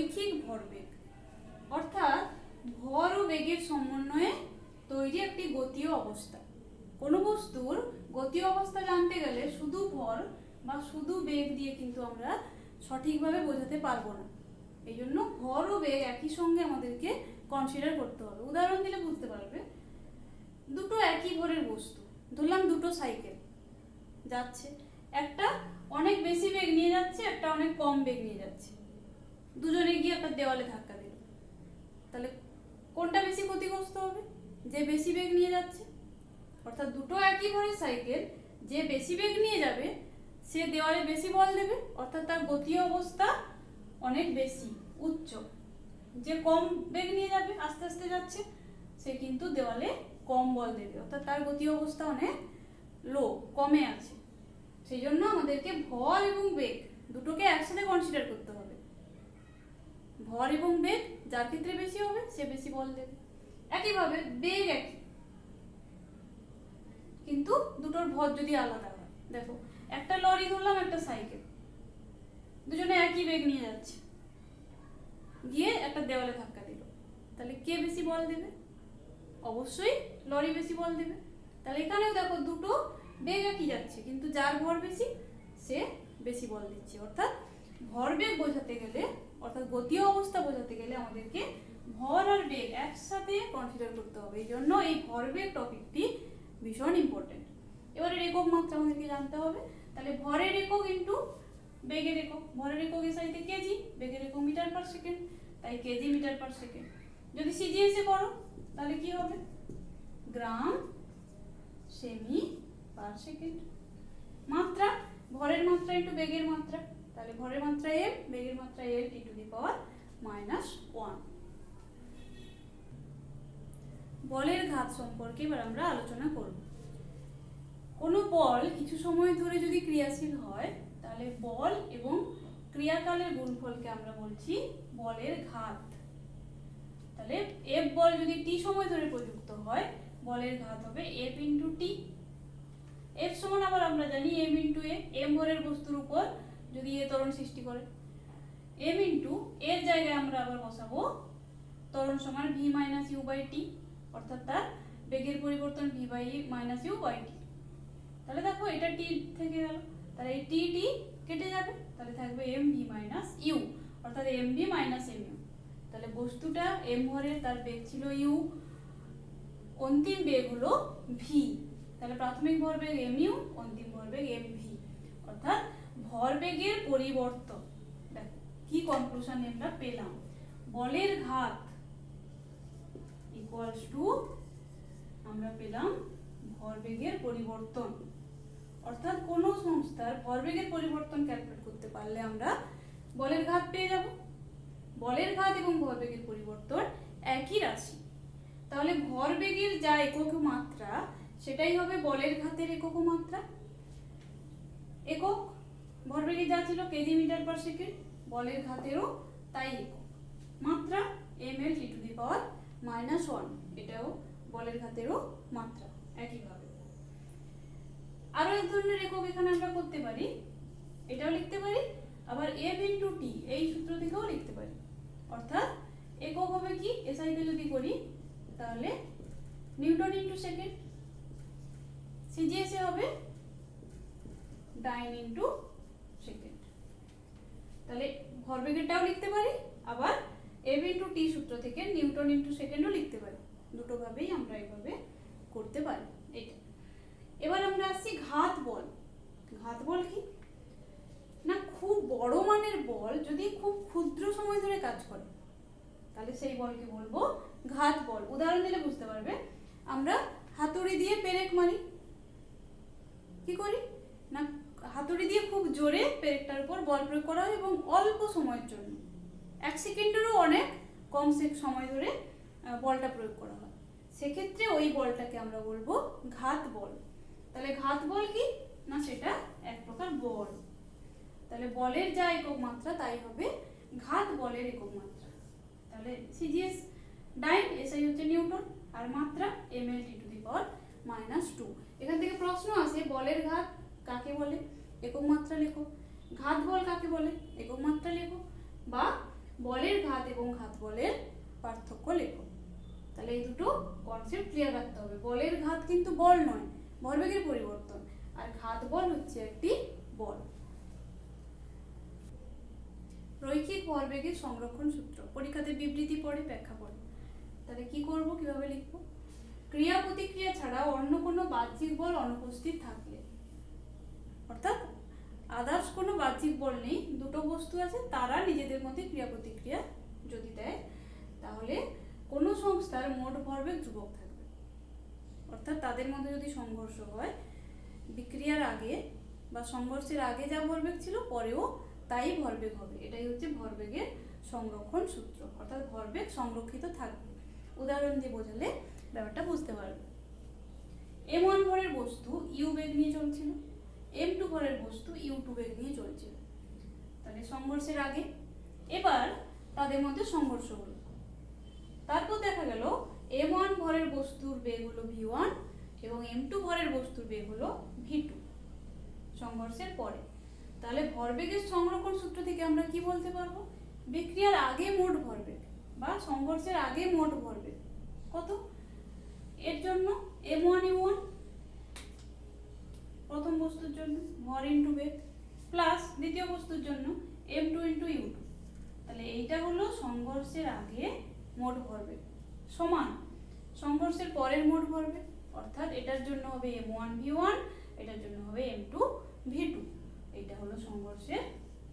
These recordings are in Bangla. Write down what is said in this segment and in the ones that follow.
রৈখিক ভরবেগ, অর্থাৎ ভর ও বেগের সমন্বয়ে তৈরি একটি গতীয় অবস্থা। কোনো বস্তুর গতীয় অবস্থা জানতে গেলে শুধু ভর বা শুধু বেগ দিয়ে কিন্তু আমরা সঠিকভাবে বোঝাতে পারবো না। এই জন্য ভর ও বেগ একই সঙ্গে আমাদেরকে কনসিডার করতে হবে। উদাহরণ দিলে বুঝতে পারবে। দুটো একই ভরের বস্তু, ধরলাম দুটো সাইকেল যাচ্ছে, একটা অনেক বেশি বেগ নিয়ে যাচ্ছে, একটা অনেক কম বেগ নিয়ে যাচ্ছে। দুজনে গিয়ে একটা দেওয়ালে ধাক্কা দিল, তাহলে কোনটা বেশি ক্ষতিগ্রস্ত হবে? যে বেশি বেগ নিয়ে যাচ্ছে। অর্থাৎ দুটো একই ভরের সাইকেল, যে বেশি বেগ নিয়ে যাবে সে দেওয়ালে বেশি বল দেবে, অর্থাৎ তার গতীয় অবস্থা অনেক বেশি উচ্চ। যে কম বেগ নিয়ে যাবে, আস্তে আস্তে যাচ্ছে, সে কিন্তু দেওয়ালে কম বল দেবে, অর্থাৎ তার গতীয় অবস্থা অনেক লো, কমে আছে। সেই জন্য আমাদেরকে ভর এবং বেগ দুটোকে একসাথে কনসিডার করতে হবে। ভর এবং বেগ যার ক্ষেত্রে বেশি হবে সে বেশি বল দেবে। একইভাবে বেগ একই, কিন্তু দুটোর ভর যদি আলাদা হয়। দেখো, একটা লরি ধরলাম, একটা সাইকেল, দুজনে একই বেগ নিয়ে যাচ্ছে, গিয়ে একটা দেওয়ালে ধাক্কা দিল, তাহলে কে বেশি বল দেবে? অবশ্যই লরি বেশি বল দেবে। তাহলে এখানেও দেখো দুটো বেগ একই যাচ্ছে, কিন্তু যার ভর বেশি সে বেশি বল দিচ্ছে। অর্থাৎ ভরবেগ বোঝাতে গেলে, অর্থাৎ গতীয় অবস্থা বোঝাতে গেলে আমাদেরকে ভর আর বেগ একসাথে কনসিডার করতে হবে। এই জন্য এই ভরবেগ টপিকটি ভীষণ ইম্পর্টেন্ট। এবারে একক মাত্রা আমাদেরকে জানতে হবে। তাহলে ভরের একক ইন্টু বেগের একক। ভরের একক এসআইতে কেজি, বেগের একক মিটার পার সেকেন্ড, তাই কেজি মিটার পার সেকেন্ড। যদি সিজিএসে করো তাহলে কি হবে? গ্রাম সেমি পার সেকেন্ড। মাত্রা, ভরের মাত্রা ইন্টু বেগের মাত্রা, তাহলে ভরের মাত্রা এম, বেগের মাত্রা এল টি টু দি পাওয়ার -1। বলের ঘাত সম্পর্কে এবার আমরা আলোচনা করব। কোনো বল কিছু সময় ধরে যদি ক্রিয়াশীল হয় তাহলে বল এবং ক্রিয়াকালের গুণফলকে আমরা বলছি বলের ঘাত। তাহলে এফ বল যদি টি সময় ধরে প্রযুক্ত হয়, বলের ঘাত হবে এফ ইন্টু টি। এফ সমান আবার আমরা জানি এম ইন্টু এ, এম ভরের বস্তুর উপর যদি এ ত্বরণ সৃষ্টি করে। এম ইন্টু এর জায়গায় আমরা আবার বসাবো ত্বরণ সমান v minus u by t, অর্থাৎ তার বেগের পরিবর্তন v by minus u by t. তাহলে দেখো এটা টি থেকে গেল, তাহলে এই টি টি কেটে যাবে, তাহলে থাকবে এম ভি মাইনাস ইউ, অর্থাৎ M V minus M U. তাহলে বস্তুটা এম ভরের, তার বেগ ছিল ইউ, অন্তিম বেগ হলো ভি। তাহলে প্রাথমিক ভরবেগ এম ইউ, অন্তিম ভরবেগ এম ভি, অর্থাৎ ভরবেগের পরিবর্তন। দেখো কি কনক্লুশন আমরা পেলাম, বলের ঘাত ইকুয়ালস টু আমরা পেলাম ভরবেগের পরিবর্তন। অর্থাৎ কোন সংস্থার ভরবেগের পরিবর্তন ক্যালকুলেট করতে পারলে আমরা বলের ঘাত পেয়ে যাব। বলের ঘাত এবং ভরবেগের পরিবর্তন একই রাশি, তাহলে ভরবেগের যা একক মাত্রা সেটাই হবে বলের ঘাতের একক মাত্রা। একক ভরবেগের যা ছিল কেজি মিটার পার সেকেন্ড, বলের ঘাতেরও তাই একক মাত্রা ml টি টু দি পাওয়ার -1, এটাও বলের ঘাতেরও মাত্রা একইভাবে। আরো এক ধরনের একক এখানে আমরা করতে পারি, এটাও লিখতে পারি, আবার f ইন্টু টি এই সূত্র থেকেও লিখতে পারি। অর্থাৎ একক হবে কি, এসআইতে যদি করি তাহলে নিউটন ইন্টু সেকেন্ড, সিজিএসে হবে ডাইন ইন্টু সেকেন্ড। তাহলে ভরবেগেরটাও লিখতে পারি, আবার এফ ইন্টু টি সূত্র থেকে নিউটন ইন্টু সেকেন্ডও লিখতে পারি। দুটো ভাবেই আমরা এইভাবে করতে পারি। এটা এবার আমরা আসছি ঘাত বল। ঘাত বল কি না, খুব বড় মানের বল যদি খুব ক্ষুদ্র সময় ধরে কাজ করে তাহলে সেই বলকে বলবো ঘাত বল। উদাহরণ দিলে বুঝতে পারবে। আমরা হাতুড়ি দিয়ে পেরেক মারি, কি করি না, হাতুড়ি দিয়ে খুব জোরে পেরেকটার উপর বল প্রয়োগ করা হয় এবং অল্প সময়ের জন্য, 1 সেকেন্ডেরও অনেক কম সময় ধরে বলটা প্রয়োগ করা হয়। সেক্ষেত্রে ওই বলটাকে আমরা বলবো ঘাত বল। তাহলে ঘাত বল কি না, সেটা এক প্রকার বল। তাহলে বলের যা একক মাত্রা তাই হবে ঘাত বলের একক মাত্রা। তাহলে সিজিএস ডাইন, এসআই হচ্ছে নিউটন, আর মাত্রা ml টি টু দি পাওয়ার -2। এখান থেকে প্রশ্ন আসে বলের ঘাত কাকে বলে, একক মাত্রা লেখো। ঘাত বল কাকে বলে, একক মাত্রা লেখো। বা বলের বলের ঘাত কিন্তু বল নয়, ভরবেগের পরিবর্তন, আর ঘাত বল হচ্ছে একটি বল। রৈখিক ভরবেগের সংরক্ষণ সূত্র, পরীক্ষাতে বিবৃতি পড়ে, ব্যাখ্যা পড়ে। তাহলে কি করব, কিভাবে লিখব? ক্রিয়া প্রতিক্রিয়া ছাড়া অন্য কোনো বাহ্যিক বল অনুপস্থিত থাকলে, অর্থাৎ আদার্স কোনো বাহ্যিক বল নেই, দুটো বস্তু আছে, তারা নিজেদের মধ্যে ক্রিয়া প্রতিক্রিয়া যদি দেয়, তাহলে কোনো সংস্থার মোট ভরবেগ ধ্রুবক থাকবে। অর্থাৎ তাদের মধ্যে যদি সংঘর্ষ হয়, বিক্রিয়ার আগে বা সংঘর্ষের আগে যা ভরবেগ ছিল পরেও তাই ভরবেগ হবে। এটাই হচ্ছে ভরবেগের সংরক্ষণ সূত্র, অর্থাৎ ভরবেগ সংরক্ষিত থাকবে। উদাহরণ দিয়ে বোঝালে ব্যাপারটা বুঝতে পারবে। m1 ভরের বস্তু u বেগ নিয়ে চলছিল, m2 ভরের বস্তু u2 বেগ নিয়ে চলছিল। তাহলে সংঘর্ষের আগে এবার তাদের মধ্যে সংঘর্ষ হলো, তারপর দেখা গেল m1 ভরের বস্তুর বেগ হলো v1 এবং m2 ভরের বস্তুর বেগ হলো v2 সংঘর্ষের পরে। তাহলে ভরবেগের সংরক্ষণ সূত্র থেকে আমরা কি বলতে পারবো? বিক্রিয়ার আগে মোট ভরবেগ বা সংঘর্ষের আগে মোট ভরবেগ কত? এর জন্য m1 u1 প্রথম বস্তুর জন্য ভর ইনটু বেগ, প্লাস দ্বিতীয় বস্তুর জন্য m2 ইনটু u2। তাহলে এইটা হলো সংঘর্ষের আগে মোট ভরবেগ সমান সংঘর্ষের পরের মোট ভরবেগ, অর্থাৎ এটার জন্য হবে m1 v1, এটার জন্য হবে m2 v2। এটা হলো সংঘর্ষের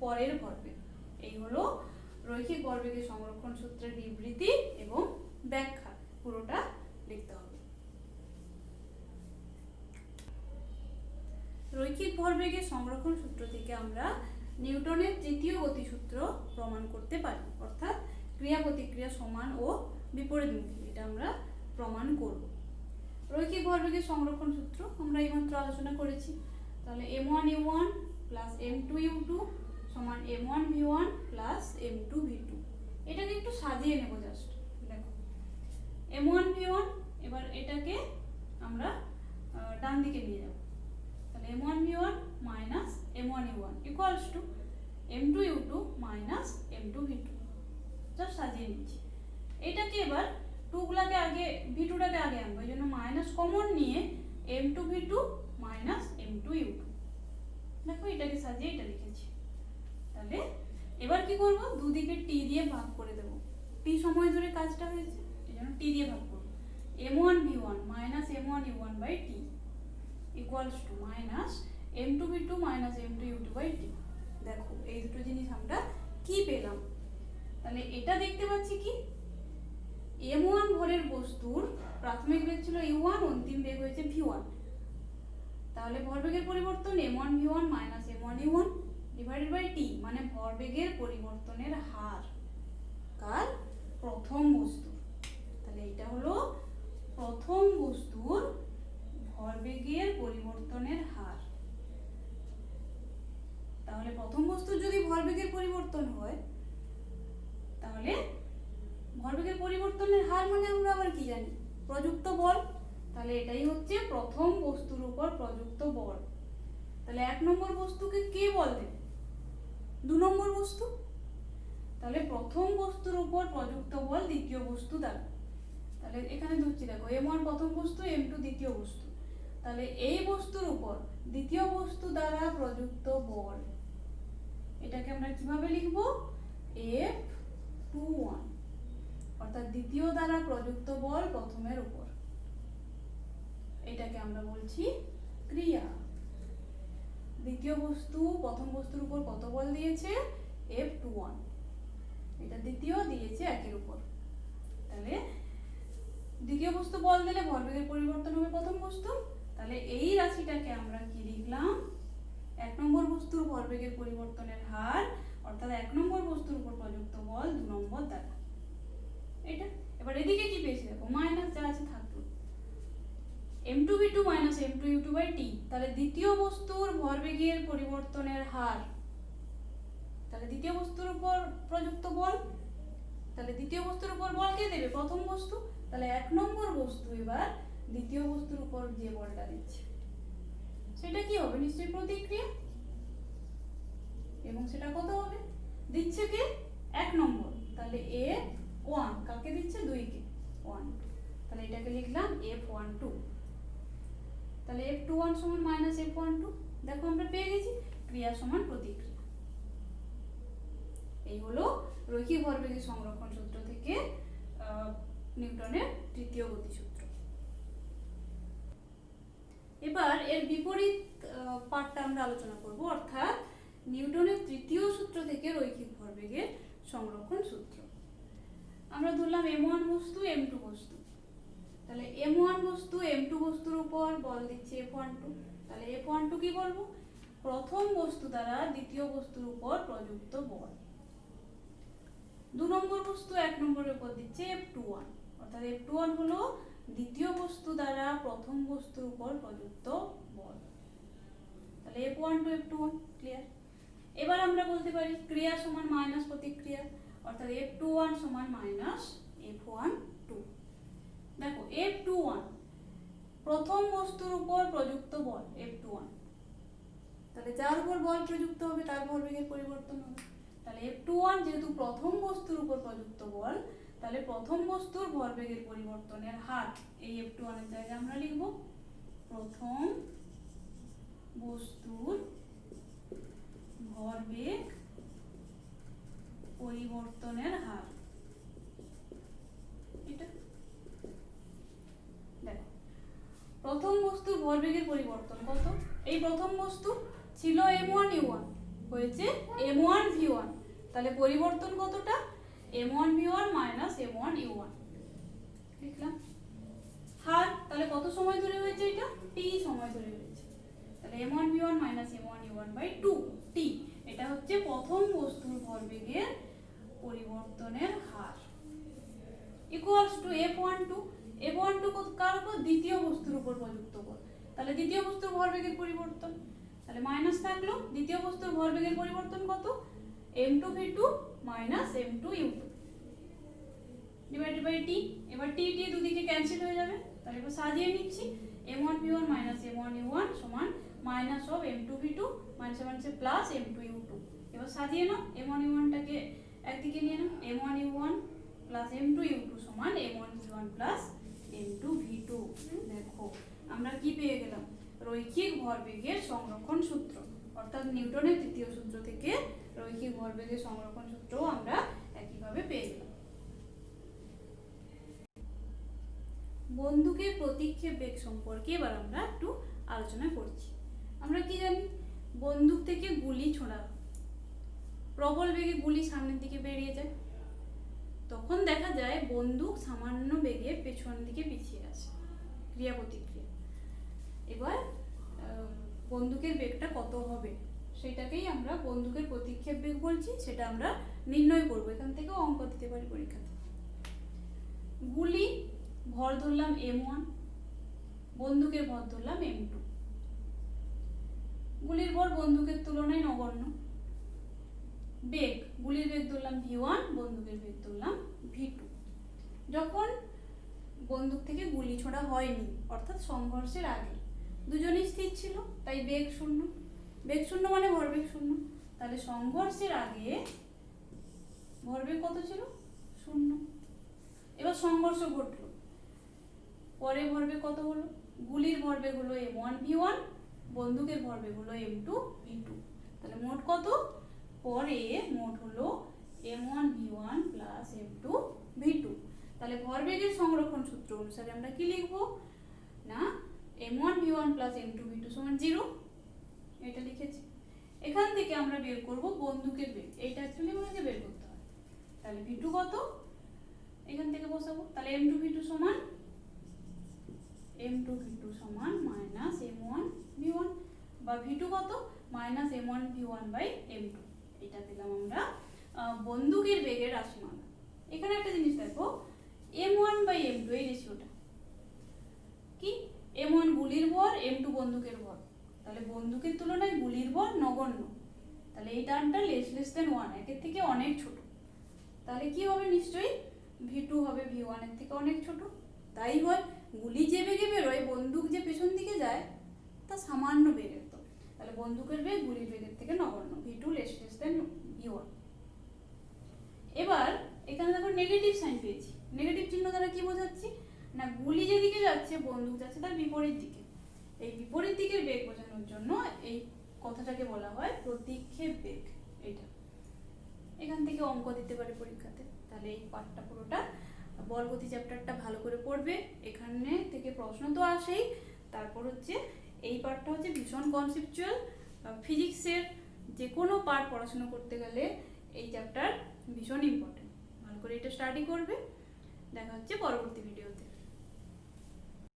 পরের ভরবেগ। এই হলো রৈখিক ভরবেগের সংরক্ষণ সূত্রের বিবৃতি এবং ব্যাখ্যা, পুরোটা লিখতে হবে। রৈখিক ভরবেগের সংরক্ষণ সূত্র থেকে আমরা নিউটনের তৃতীয় গতিসূত্র প্রমাণ করতে পারি, অর্থাৎ ক্রিয়া প্রতিক্রিয়া সমান ও বিপরীতমুখী, এটা আমরা প্রমাণ করব। রৈখিক ভরবেগের সংরক্ষণ সূত্র আমরা এইমাত্র আলোচনা করেছি। তাহলে m1 u1 plus m2 u2 সমান m1 v1 plus m2 v2। এটাকে একটু সাজিয়ে নেব জাস্ট, দেখো m1 v1, এবার এটাকে আমরা ডান দিকে নিয়ে যাব। তাহলে m1 v1 minus m1 u1 equals to m2 u2 minus m2 v2। Just সাজিয়ে নিচ্ছি। এটাকে এবার টুগুলাকে আগে v2টাকে আগে আনবো, এই জন্য মাইনাস কমন নিয়ে m2 v2 minus m2 u2। দেখো এটাকে সাজিয়ে এটা লিখেছি। তাহলে এবার কি করব, দুদিকে t দিয়ে ভাগ করে দেব। t সময় ধরে কাজটা হয়েছে, এই জন্য t দিয়ে ভাগ করব। m1 v1 minus m1 u1 by t equals to minus m2 v2 minus m2 u2 by t। দেখো এই দুটো জিনিস আমরা কি পেলাম? তাহলে এটা দেখতে পাচ্ছি কি, m1 ভরের বস্তুর প্রাথমিক বেগ ছিল u1, অন্তিম বেগ হয়েছে v1। তাহলে ভরবেগের পরিবর্তন m1 v1 minus m1 u1 divided by t, মানে ভরবেগের পরিবর্তনের হার কার? প্রথম বস্তুর। তাহলে এটা হলো প্রথম বস্তুর ভরবেগের পরিবর্তনের হার। তাহলে প্রথম বস্তুর যদি ভরবেগের পরিবর্তন হয়, তাহলে ভরবেগের পরিবর্তনের হার মানে আমরা আবার কি জানি? প্রযুক্ত বল। তাহলে এটাই হচ্ছে প্রথম বস্তুর উপর প্রযুক্ত বল। তাহলে এক নম্বর বস্তুকে কে বল দেবে? দু নম্বর বস্তু। তাহলে প্রথম বস্তুর উপর প্রযুক্ত বল দ্বিতীয় বস্তু দ্বারা। তাহলে এখানে ধরছি, দেখো m1 প্রথম বস্তু, m2 দ্বিতীয় বস্তু। তাহলে এই বস্তুর উপর দ্বিতীয় বস্তু দ্বারা প্রযুক্ত বল, এটাকে আমরা কিভাবে লিখব? F21, অর্থাৎ দ্বিতীয় দ্বারা প্রযুক্ত বল প্রথমের উপর, এটাকে আমরা বলছি ক্রিয়া। দ্বিতীয় বস্তু প্রথম বস্তুর উপর কত বল দিয়েছে? F21। এটা দ্বিতীয় দিয়েছে একের উপর। তাহলে দ্বিতীয় বস্তু বল দিলে ভরবেগের পরিবর্তন হবে প্রথম বস্তু। তাহলে এই রাশিটাকে আমরা কি লিখলাম? এক নম্বর বস্তুর ভরবেগের পরিবর্তনের হার, অর্থাৎ এক নম্বর বস্তুর উপর প্রযুক্ত বল 2 নম্বর দ্বারা। এটা এবার এদিকে কি পেয়েছি, দেখো মাইনাস যা আছে থাকলো m2 v2 minus m2 u2 by t। তাহলে দ্বিতীয় বস্তুর ভরবেগের পরিবর্তনের হার, তাহলে দ্বিতীয় বস্তুর উপর প্রযুক্ত বল, তাহলে দ্বিতীয় বস্তুর উপর বল কে দেবে? প্রথম বস্তু। তাহলে এক নম্বর বস্তু এবার দ্বিতীয় বস্তুর উপর যে বলটা দিচ্ছে সেটা কি হবে? নিশ্চয়ই প্রতিক্রিয়া। এবং সেটা কত হবে? দিচ্ছে কে? এক নম্বর। তাহলে A1 কাকে দিচ্ছে? 2 কে 1। তাহলে এটাকে এটাকে লিখলাম F12। তাহলে F21 সমান মাইনাস F12। দেখো আমরা পেয়ে গেছি ক্রিয়া সমান প্রতিক্রিয়া। এই হলো রৈখিক ভরবেগের সংরক্ষণ সূত্র থেকে নিউটনের তৃতীয় গতিসূত্র। এবার এর বিপরীত পার্টটা আমরা আলোচনা করব, অর্থাৎ নিউটনের তৃতীয় সূত্র থেকে রৈখিক ভরবেগের সংরক্ষণ সূত্র। আমরা ধরলাম M1 বস্তু M2 বস্তু, তাহলে M1 বস্তু M2 বস্তুর উপর বল দিচ্ছে F12। তাহলে F12 কি বলবো? প্রথম বস্তু দ্বারা দ্বিতীয় বস্তুর উপর প্রযুক্ত বল। 2 নম্বর বস্তু 1 নম্বরের উপর দিচ্ছে F21, অর্থাৎ F21 হলো দ্বিতীয় বস্তু দ্বারা প্রথম বস্তুর উপর প্রযুক্ত বল। তাহলে F12 F21 ক্লিয়ার। এবার আমরা বলতে পারি ক্রিয়া সমান মাইনাস প্রতিক্রিয়া, অর্থাৎ F21 সমান মাইনাস F12। দেখো F21 প্রথম বস্তুর উপর প্রযুক্ত বল F21, তাহলে যার উপর বল প্রযুক্ত হবে তার ভরবেগের পরিবর্তন হবে। তাহলে F21 যেহেতু প্রথম বস্তুর উপর প্রযুক্ত বল, তাহলে প্রথম বস্তুর ভরবেগের পরিবর্তনের হার এই F21 এর জায়গায় আমরা লিখব প্রথম বস্তুর ভরবেগ পরিবর্তনের হার। এটা দেখো প্রথম বস্তুর ভরবেগের পরিবর্তন কত? এই প্রথম বস্তু ছিল M1 U1, হয়েছে M1 V1, তাহলে পরিবর্তন কতটা? M1 V1 minus M1 U1 লিখলাম। হার তাহলে কত সময় ধরে হয়েছে? এটা t সময় ধরে হয়েছে। তাহলে M1 V1 minus M1 U1 by 2t, এটা হচ্ছে প্রথম বস্তুর ভরবেগের পরিবর্তনের হার, ইকুয়ালস টু F12। F12 কার উপর? দ্বিতীয় বস্তুর উপর প্রযুক্ত বল। তাহলে দ্বিতীয় বস্তুর ভরবেগের পরিবর্তন, তাহলে মাইনাস থাকলো। দ্বিতীয় বস্তুর ভরবেগের পরিবর্তন কত? M2 V2 minus M2 U2 divided by t। এবার t দুদিকে ক্যান্সেল হয়ে যাবে, তাহলে এবার সাজিয়ে নিচ্ছি। M1 V1 minus M1 U1 সমান minus of M2 V2 minus মাইনাসে প্লাস M2 U2। এবার সাজিয়ে নাও, M1 U1 টাকে একদিকে নিয়ে নাও, M1 U1 plus M2 U2 সমান M1 V1 plus M2 V2। দেখো আমরা কি পেয়ে গেলাম? রৈখিক ভরবেগের সংরক্ষণ সূত্র, অর্থাৎ নিউটনের তৃতীয় সূত্র থেকে রৈখিক ভরবেগের সংরক্ষণ সূত্রও আমরা একইভাবে পেয়ে গেলাম। বন্দুকের প্রতিক্ষেপ বেগ সম্পর্কে এবার আমরা একটু আলোচনা করছি। আমরা কি জানি? বন্দুক থেকে গুলি ছোড়া, প্রবল বেগে গুলি সামনের দিকে বেরিয়ে যায়, তখন দেখা যায় বন্দুক সামান্য বেগে পেছন দিকে পিছিয়ে আসে, ক্রিয়া প্রতিক্রিয়া। এবার বন্দুকের বেগটা কত হবে সেটাকেই আমরা বন্দুকের প্রতিক্ষেপ বেগ বলছি, সেটা আমরা নির্ণয় করব। এখান থেকেও অঙ্ক দিতে পারি পরীক্ষাতে। গুলি ভর ধরলাম M1, বন্দুকের ভর ধরলাম M2। গুলির ভর বন্দুকের তুলনায় নগণ্য। বেগ, গুলির বেগ ধরলাম V1, বন্দুকের বেগ ধরলাম V2। যখন বন্দুক থেকে গুলি ছোড়া হয়নি, অর্থাৎ সংঘর্ষের আগে, দুজনেই স্থির ছিল, তাই বেগ শূন্য। বেগ শূন্য মানে ভরবেগ শূন্য, তাহলে সংঘর্ষের আগে ভরবেগ কত ছিল? শূন্য। এবার সংঘর্ষ ঘটলো, পরে ভরবেগ কত হলো? গুলির ভরবেগ হলো M1 V1, বন্দুকের ভরবেগ হলো M2 V2। তাহলে মোট কত? পরে মোট হলো M1 V1 plus M2 V2। তাহলে ভরবেগের সংরক্ষণ সূত্র অনুসারে আমরা কি লিখব? না M1 V1 plus M2 V2 সমান 0, এটা লিখেছি। এখান থেকে আমরা বের করব বন্দুকের বেগ, এটা অ্যাকচুয়ালি আমাকে বের করতে হয়। তাহলে V2 কত? এখান থেকে বসাবো। তাহলে M2 V2 সমান মাইনাস M1 V1, বা V2 কত? Minus M1 V1 by M2। এটা পেলাম আমরা বন্দুকের বেগের রাশিমালা। এখানে একটা জিনিস দেখো, M1 বাই M2 এই রেশিওটা কি? M1 গুলির ভর, M2 বন্দুকের ভর, তাহলে বন্দুকের তুলনায় গুলির ভর নগণ্য, তাহলে এই টার্মটা লেস দেন 1, একের থেকে অনেক ছোট। তাহলে কি হবে? নিশ্চয়ই V2 হবে V1 এর থেকে অনেক ছোট। তাই হয় গুলি যে বেগে বেরোয়, বন্দুক যে পেছন দিকে যায় তা সামান্য বেগের। তো তাহলে বন্দুকের বেগ গুলির বেগের থেকে নগণ্য, V2 লেস দেন V1। এবার এখানে দেখো নেগেটিভ সাইন পেয়েছি। নেগেটিভ চিহ্ন দ্বারা কি বোঝাচ্ছি? না গুলি যেদিকে যাচ্ছে বন্দুক যাচ্ছে তার বিপরীত দিকে। এই বিপরীত দিকের বেগ বোঝানোর জন্য এই কথাটাকে বলা হয় প্রতিক্ষেপ বেগ। এটা এখান থেকে অঙ্ক দিতে পারে পরীক্ষাতে। তাহলে এই পার্টটা পুরোটা বলগতি চ্যাপ্টারটা ভালো করে পড়বে, এখানে থেকে প্রশ্ন তো আসেই। তারপর হচ্ছে এই পার্টটা হচ্ছে ভীষণ কনসেপচুয়াল। ফিজিক্সের যে কোনো পার্ট পড়াশোনা করতে গেলে এই চ্যাপ্টার ভীষণ ইম্পর্টেন্ট। ভালো করে এটা স্টাডি করবে। দেখা হচ্ছে পরবর্তী ভিডিওতে।